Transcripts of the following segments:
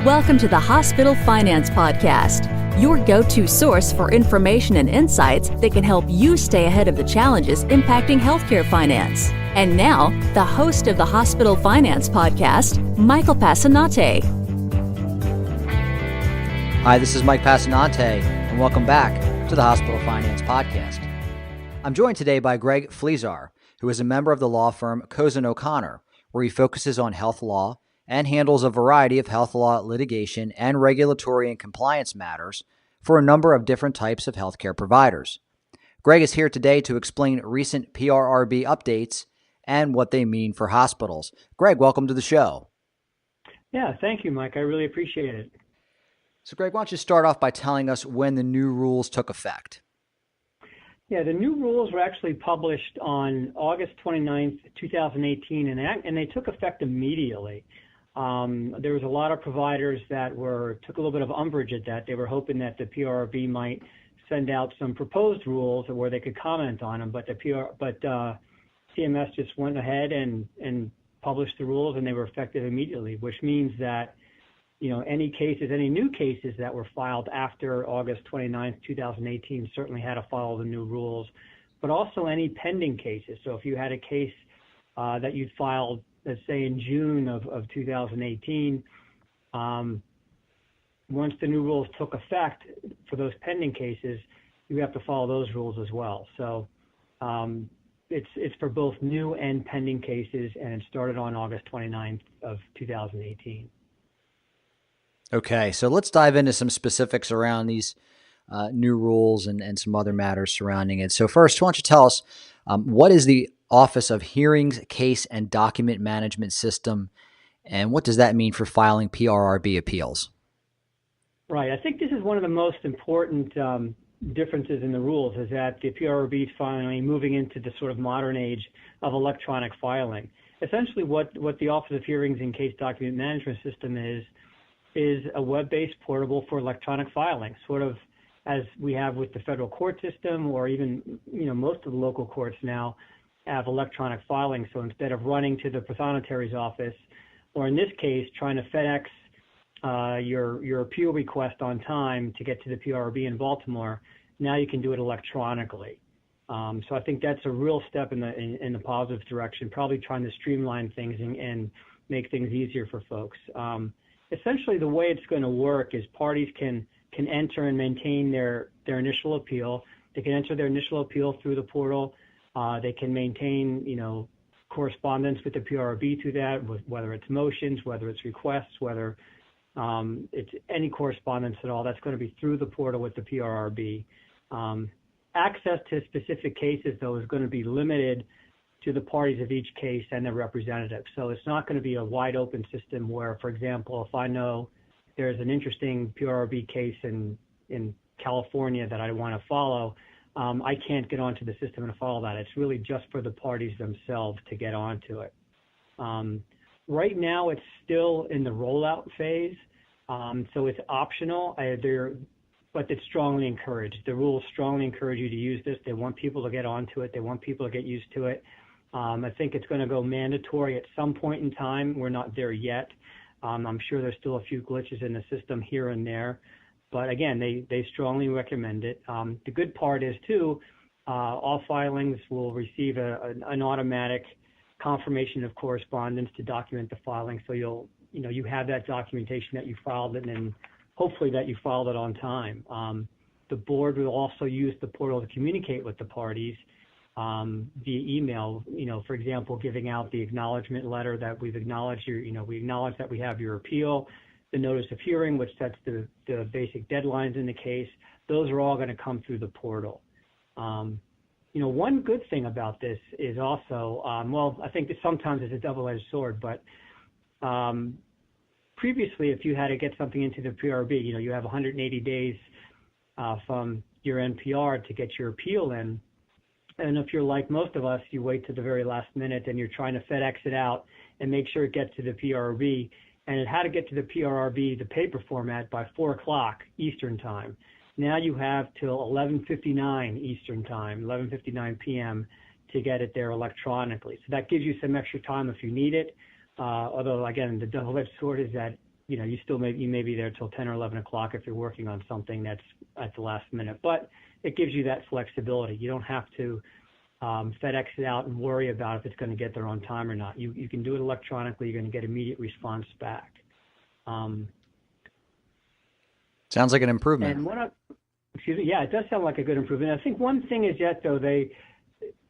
Welcome to the Hospital Finance Podcast, your go-to source for information and insights that can help you stay ahead of the challenges impacting healthcare finance. And now, the host of the Hospital Finance Podcast, Michael Passanante. Hi, this is Mike Passanante, and welcome back to the Hospital Finance Podcast. I'm joined today by Greg Fliszar, who is a member of the law firm Cozen O'Connor, where he focuses on health law and handles a variety of health law litigation and regulatory and compliance matters for a number of different types of healthcare providers. Greg is here today to explain recent PRRB updates and what they mean for hospitals. Greg, welcome to the show. Yeah, thank you, Mike. I really appreciate it. So, Greg, why don't you start off by telling us when the new rules took effect? Yeah, the new rules were actually published on August 29th, 2018, and they took effect immediately. There was a lot of providers that took a little bit of umbrage at that. They were hoping that the PRRB might send out some proposed rules where they could comment on them, but CMS just went ahead and published the rules, and they were effective immediately, which means that any new cases that were filed after August 29th, 2018 certainly had to follow the new rules, but also any pending cases. So if you had a case that you'd filed, let's say in June of 2018, once the new rules took effect for those pending cases, you have to follow those rules as well. So it's for both new and pending cases, and it started on August 29th of 2018. Okay, so let's dive into some specifics around these new rules and some other matters surrounding it. So first, why don't you tell us what is the Office of Hearings, Case, and Document Management System, and what does that mean for filing PRRB appeals? Right. I think this is one of the most important differences in the rules, is that the PRRB is finally moving into the sort of modern age of electronic filing. Essentially, what the Office of Hearings and Case Document Management System is a web-based portable for electronic filing, sort of as we have with the federal court system, or even most of the local courts now have electronic filing. So instead of running to the prothonotary's office, or in this case, trying to FedEx your appeal request on time to get to the PRRB in Baltimore, now you can do it electronically. So I think that's a real step in the positive direction, probably trying to streamline things and make things easier for folks. Essentially, the way it's going to work is parties can enter and maintain their initial appeal. They can enter their initial appeal through the portal. They can maintain, correspondence with the PRRB through that, whether it's motions, whether it's requests, whether it's any correspondence at all. That's going to be through the portal with the PRRB. Access to specific cases, though, is going to be limited to the parties of each case and their representatives. So it's not going to be a wide open system where, for example, if I know there's an interesting PRRB case in California that I want to follow, I can't get onto the system and follow that. It's really just for the parties themselves to get onto it. Right now, it's still in the rollout phase, so it's optional, but it's strongly encouraged. The rules strongly encourage you to use this. They want people to get onto it. They want people to get used to it. I think it's going to go mandatory at some point in time. We're not there yet. I'm sure there's still a few glitches in the system here and there. But again, they strongly recommend it. The good part is, too, all filings will receive an automatic confirmation of correspondence to document the filing. So you have that documentation that you filed it, and hopefully that you filed it on time. The board will also use the portal to communicate with the parties via email, for example, giving out the acknowledgement letter that we've acknowledged we acknowledge that we have your appeal, the notice of hearing, which sets the basic deadlines in the case. Those are all going to come through the portal. One good thing about this is also, I think that sometimes it's a double-edged sword, but previously, if you had to get something into the PRRB, you have 180 days from your NPR to get your appeal in. And if you're like most of us, you wait to the very last minute and you're trying to FedEx it out and make sure it gets to the PRRB. And it had to get to the PRRB, the paper format, by 4 o'clock Eastern time. Now you have till 11:59 Eastern time, 11:59 p.m. to get it there electronically. So that gives you some extra time if you need it. Although, again, the double-edged sword is that you may be there till 10 or 11 o'clock if you're working on something that's at the last minute. But it gives you that flexibility. You don't have to FedEx it out and worry about if it's going to get there on time or not. You can do it electronically. You're going to get immediate response back. Sounds like an improvement. And it does sound like a good improvement. I think one thing is yet, though,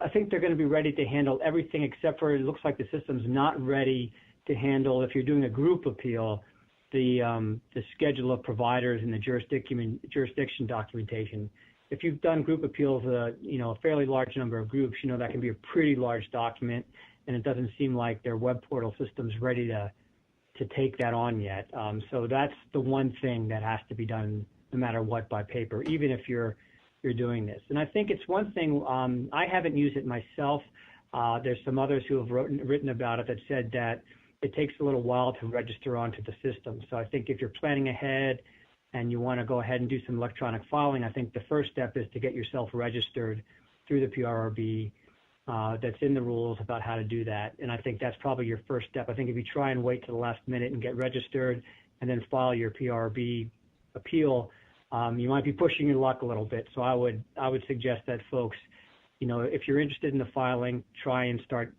I think they're going to be ready to handle everything except for it looks like the system's not ready to handle, if you're doing a group appeal, the schedule of providers and the jurisdiction documentation. If you've done group appeals, a fairly large number of groups, that can be a pretty large document, and it doesn't seem like their web portal system's ready to take that on yet. So that's the one thing that has to be done no matter what by paper, even if you're doing this. And I think it's one thing, I haven't used it myself. There's some others who have written about it that said that it takes a little while to register onto the system. So I think if you're planning ahead and you want to go ahead and do some electronic filing, I think the first step is to get yourself registered through the PRRB. That's in the rules about how to do that. And I think that's probably your first step. I think if you try and wait to the last minute and get registered and then file your PRRB appeal, you might be pushing your luck a little bit. So I would suggest that folks, if you're interested in the filing, try and start,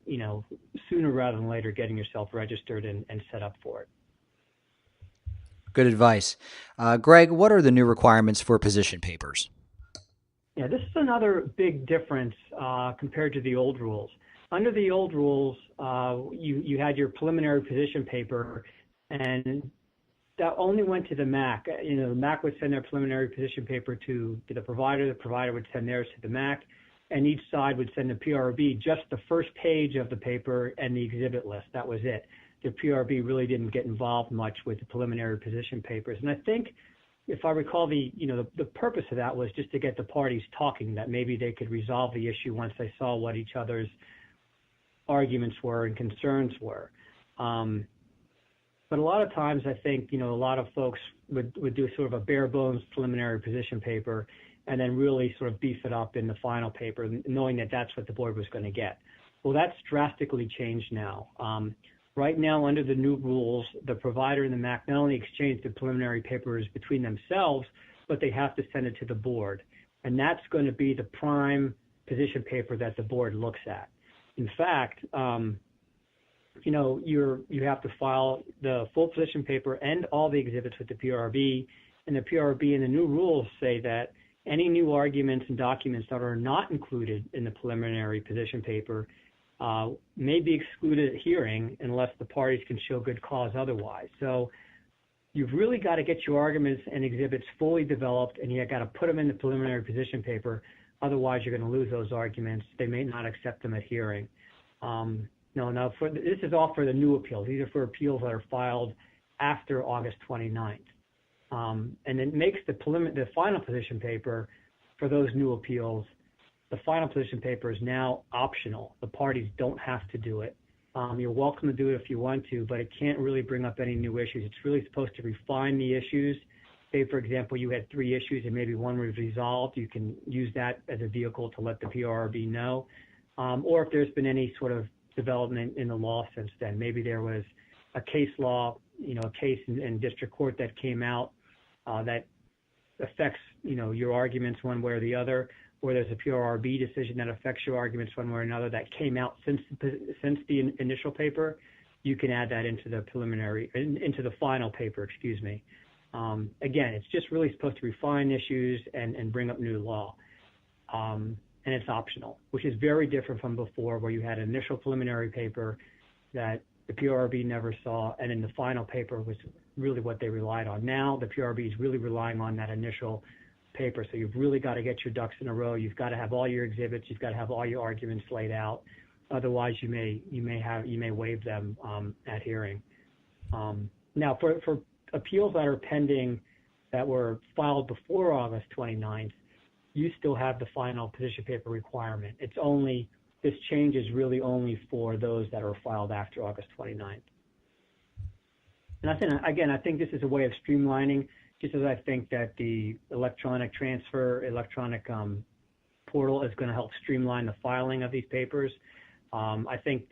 sooner rather than later getting yourself registered and set up for it. Good advice. Greg, what are the new requirements for position papers? Yeah, this is another big difference compared to the old rules. Under the old rules, you had your preliminary position paper, and that only went to the MAC. The MAC would send their preliminary position paper to the provider would send theirs to the MAC, and each side would send the PRRB just the first page of the paper and the exhibit list. That was it. The PRRB really didn't get involved much with the preliminary position papers. And I think, if I recall, the purpose of that was just to get the parties talking, that maybe they could resolve the issue once they saw what each other's arguments were and concerns were. But a lot of times, I think, a lot of folks would do sort of a bare bones preliminary position paper and then really sort of beef it up in the final paper, knowing that that's what the board was going to get. Well, that's drastically changed now. Right now, under the new rules, the provider and the MAC not only exchange the preliminary papers between themselves, but they have to send it to the board. And that's going to be the prime position paper that the board looks at. In fact, you have to file the full position paper and all the exhibits with the PRRB. And the PRRB and the new rules say that any new arguments and documents that are not included in the preliminary position paper may be excluded at hearing unless the parties can show good cause otherwise. So you've really got to get your arguments and exhibits fully developed, and you've got to put them in the preliminary position paper. Otherwise, you're going to lose those arguments. They may not accept them at hearing. This is all for the new appeals. These are for appeals that are filed after August 29th. And it makes the final position paper for those new appeals. The final position paper is now optional. The parties don't have to do it. You're welcome to do it if you want to, but it can't really bring up any new issues. It's really supposed to refine the issues. Say, for example, you had 3 issues and maybe one was resolved. You can use that as a vehicle to let the PRRB know. Or if there's been any sort of development in the law since then. Maybe there was a case law, a case in district court that came out that affects, your arguments one way or the other, or there's a PRRB decision that affects your arguments one way or another that came out since the initial paper. You can add that into the final paper, excuse me. Again, it's just really supposed to refine issues and bring up new law. And it's optional, which is very different from before, where you had an initial preliminary paper that the PRRB never saw, and then the final paper was really what they relied on. Now the PRRB is really relying on that initial paper, so you've really got to get your ducks in a row. You've got to have all your exhibits. You've got to have all your arguments laid out. Otherwise, you may waive them at hearing. Now, for appeals that are pending that were filed before August 29th, you still have the final position paper requirement. This change is really only for those that are filed after August 29th. And I think this is a way of streamlining, just as I think that the electronic transfer, electronic portal is going to help streamline the filing of these papers. I think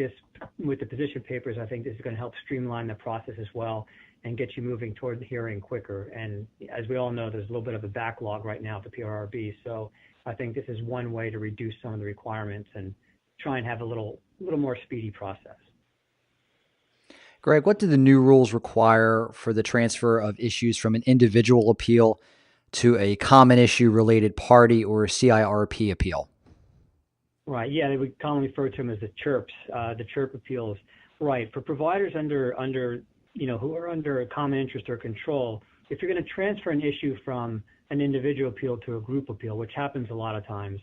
with the position papers, I think this is going to help streamline the process as well. and get you moving toward the hearing quicker. And as we all know, there's a little bit of a backlog right now at the PRRB. So I think this is one way to reduce some of the requirements and try and have a little more speedy process. Greg, what do the new rules require for the transfer of issues from an individual appeal to a common issue related party or CIRP appeal? Right. Yeah, we commonly refer to them as the CHIRPs, the CHIRP appeals. Right. For providers who are under common interest or control, if you're going to transfer an issue from an individual appeal to a group appeal, which happens a lot of times,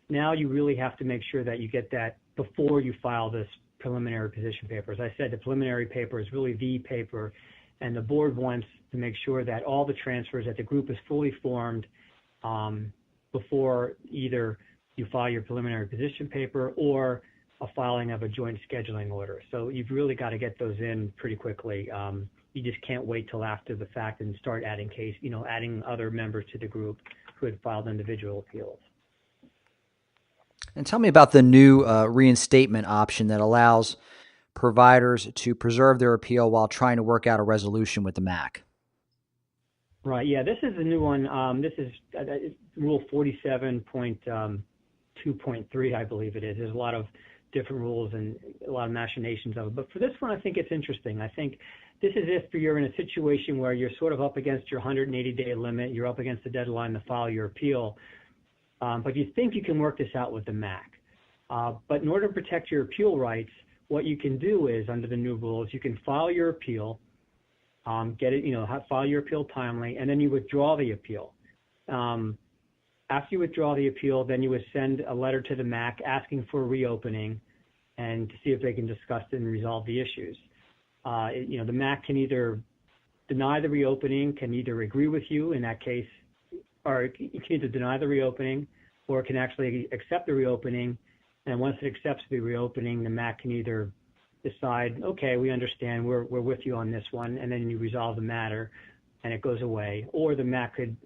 now you really have to make sure that you get that before you file this preliminary position paper. As I said, the preliminary paper is really the paper, and the board wants to make sure that all the transfers, that the group is fully formed before either you file your preliminary position paper or a filing of a joint scheduling order. So you've really got to get those in pretty quickly. You just can't wait till after the fact and start adding adding other members to the group who had filed individual appeals. And tell me about the new reinstatement option that allows providers to preserve their appeal while trying to work out a resolution with the MAC. Right. Yeah, this is a new one. This is Rule 47.2.3, I believe it is. There's a lot of different rules and a lot of machinations of it. But for this one, I think it's interesting. I think this is if you're in a situation where you're sort of up against your 180-day limit, you're up against the deadline to file your appeal, but you think you can work this out with the MAC. But in order to protect your appeal rights, what you can do is, under the new rules, you can file your appeal, file your appeal timely, and then you withdraw the appeal. After you withdraw the appeal, then you would send a letter to the MAC asking for a reopening and to see if they can discuss it and resolve the issues. The MAC can either deny the reopening, can either agree with you in that case, or it can either deny the reopening, or it can actually accept the reopening. And once it accepts the reopening, the MAC can either decide, okay, we understand, we're with you on this one, and then you resolve the matter and it goes away, or the MAC could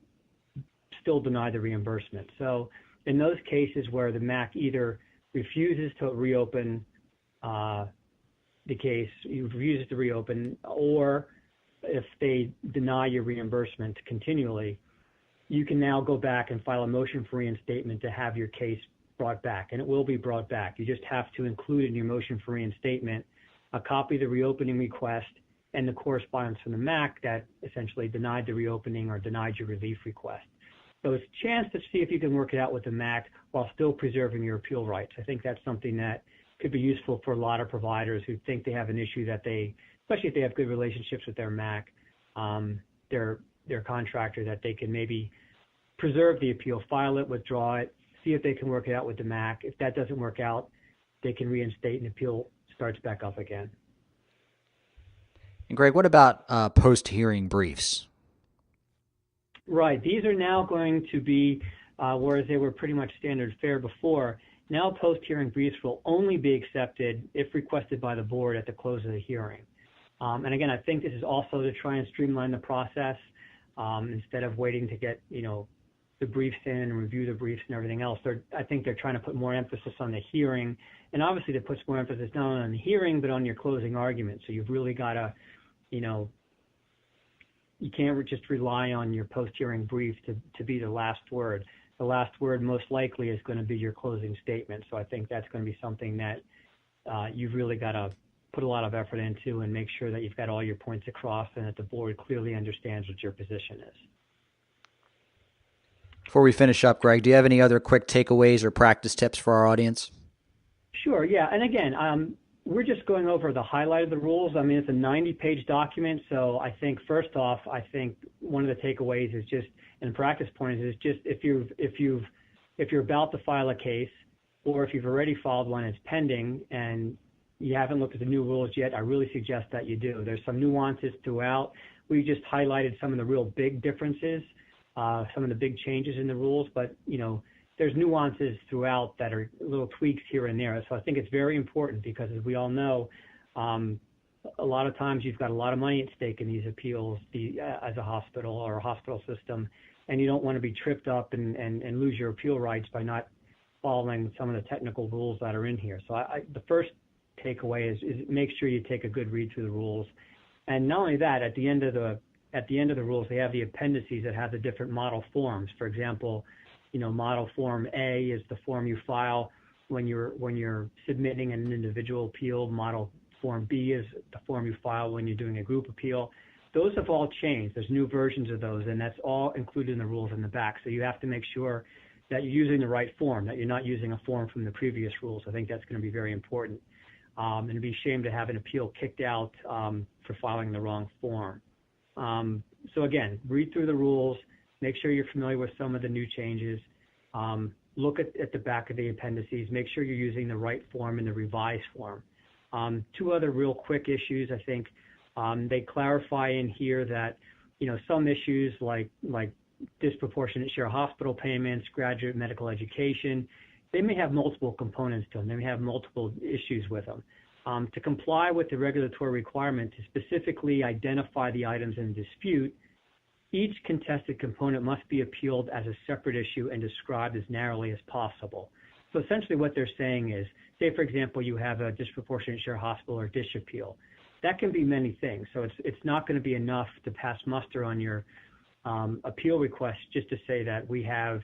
still deny the reimbursement. So in those cases where the MAC either refuses to reopen the case, refuses to reopen, or if they deny your reimbursement continually, you can now go back and file a motion for reinstatement to have your case brought back, and it will be brought back. You just have to include in your motion for reinstatement a copy of the reopening request and the correspondence from the MAC that essentially denied the reopening or denied your relief request. So it's a chance to see if you can work it out with the MAC while still preserving your appeal rights. I think that's something that could be useful for a lot of providers who think they have an issue that especially if they have good relationships with their MAC, their contractor, that they can maybe preserve the appeal, file it, withdraw it, see if they can work it out with the MAC. If that doesn't work out, they can reinstate and appeal starts back up again. And Greg, what about post-hearing briefs? Right. These are now going to be, whereas they were pretty much standard fare before, now post-hearing briefs will only be accepted if requested by the board at the close of the hearing. And again, I think this is also to try and streamline the process instead of waiting to get, the briefs in and review the briefs and everything else. I think they're trying to put more emphasis on the hearing. And obviously that puts more emphasis not only on the hearing, but on your closing argument. So you've really got to, you can't just rely on your post-hearing brief to be the last word. The last word most likely is going to be your closing statement. So I think that's going to be something that you've really got to put a lot of effort into and make sure that you've got all your points across and that the board clearly understands what your position is. Before we finish up, Greg, do you have any other quick takeaways or practice tips for our audience? Sure, yeah. And again, we're just going over the highlight of the rules. I mean, it's a 90-page document, so I think first off, one of the takeaways is just, and practice points is just if you're about to file a case, or if you've already filed one, it's pending, and you haven't looked at the new rules yet, I really suggest that you do. There's some nuances throughout. We just highlighted some of the real big differences, some of the big changes in the rules, but there's nuances throughout that are little tweaks here and there. So I think it's very important because, as we all know, a lot of times you've got a lot of money at stake in these appeals as a hospital or a hospital system, and you don't want to be tripped up and lose your appeal rights by not following some of the technical rules that are in here. So the first takeaway is make sure you take a good read through the rules And not only that, at the end of the rules, they have the appendices that have the different model forms. For example, model form A is the form you file when you're submitting an individual appeal. Model form B is the form you file when you're doing a group appeal. Those have all changed. There's new versions of those, and that's all included in the rules in the back. So you have to make sure that you're using the right form, that you're not using a form from the previous rules. I think that's going to be very important. And it'd be a shame to have an appeal kicked out for filing the wrong form. So again, read through the rules, make sure you're familiar with some of the new changes, look at the back of the appendices, make sure you're using the right form and the revised form. Two other real quick issues, I think. They clarify in here that, some issues like disproportionate share hospital payments, graduate medical education, they may have multiple components to them. They may have multiple issues with them. To comply with the regulatory requirement to specifically identify the items in dispute, each contested component must be appealed as a separate issue and described as narrowly as possible. So essentially what they're saying is, say, for example, you have a disproportionate share hospital or DISH appeal. That can be many things. So it's not going to be enough to pass muster on your appeal request just to say that we have,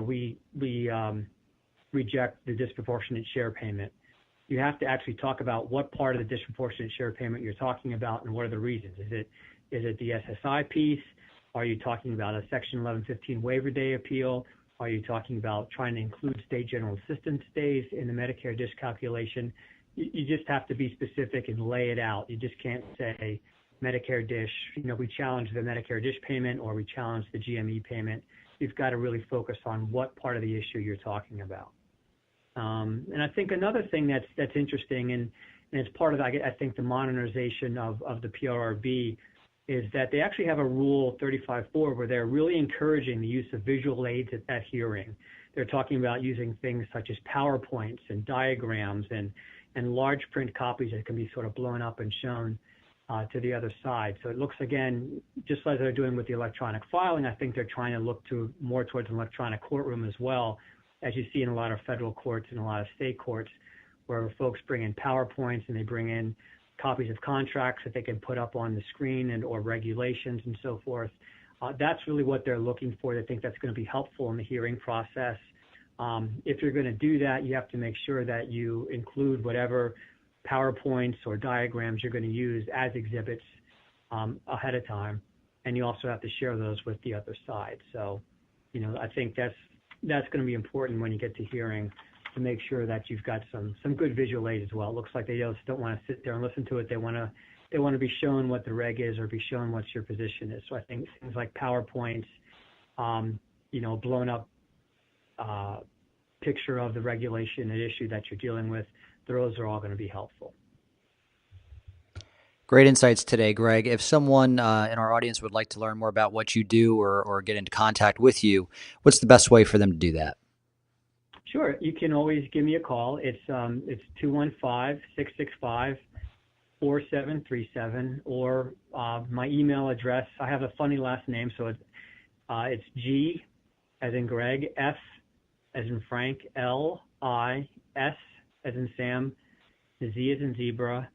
we reject the disproportionate share payment. You have to actually talk about what part of the disproportionate share payment you're talking about and what are the reasons. Is it the SSI piece? Are you talking about a Section 1115 waiver day appeal? Are you talking about trying to include state general assistance days in the Medicare DISH calculation? You just have to be specific and lay it out. You just can't say Medicare DISH, we challenge the Medicare DISH payment or we challenge the GME payment. You've got to really focus on what part of the issue you're talking about. And I think another thing that's interesting, and it's part of, I think, the modernization of the PRRB, is that they actually have a Rule 35.4 where they're really encouraging the use of visual aids at hearing. They're talking about using things such as PowerPoints and diagrams and large print copies that can be sort of blown up and shown to the other side. So it looks, again, just like they're doing with the electronic filing, I think they're trying to look more towards an electronic courtroom as well, as you see in a lot of federal courts and a lot of state courts, where folks bring in PowerPoints and they bring in copies of contracts that they can put up on the screen or regulations and so forth. That's really what they're looking for. They think that's going to be helpful in the hearing process. If you're going to do that, you have to make sure that you include whatever PowerPoints or diagrams you're going to use as exhibits ahead of time, and you also have to share those with the other side. So, I think that's going to be important when you get to hearing, to make sure that you've got some good visual aid as well. It looks like they just don't want to sit there and listen to it. They want to be shown what the reg is or be shown what your position is. So I think things like PowerPoints, blown up picture of the regulation and issue that you're dealing with, those are all going to be helpful. Great insights today, Greg. If someone in our audience would like to learn more about what you do or get into contact with you, what's the best way for them to do that? Sure. You can always give me a call. It's 215-665-4737, or my email address. I have a funny last name, so it's G as in Greg, F as in Frank, L, I, S as in Sam, Z as in zebra,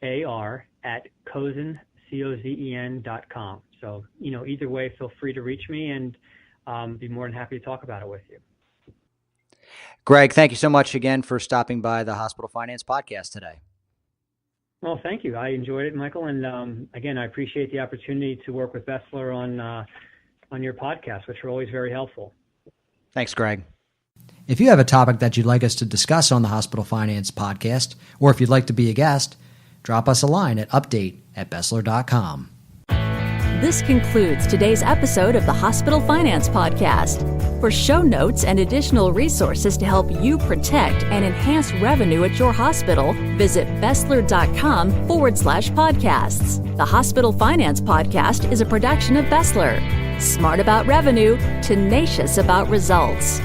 AR at Cozen, COZEN.com. So, either way, feel free to reach me and be more than happy to talk about it with you. Greg, thank you so much again for stopping by the Hospital Finance Podcast today. Well, thank you. I enjoyed it, Michael. And again, I appreciate the opportunity to work with Fliszar on your podcast, which are always very helpful. Thanks, Greg. If you have a topic that you'd like us to discuss on the Hospital Finance Podcast, or if you'd like to be a guest, drop us a line at update@bessler.com. This concludes today's episode of the Hospital Finance Podcast. For show notes and additional resources to help you protect and enhance revenue at your hospital, visit Bessler.com/podcasts. The Hospital Finance Podcast is a production of Bessler. Smart about revenue, tenacious about results.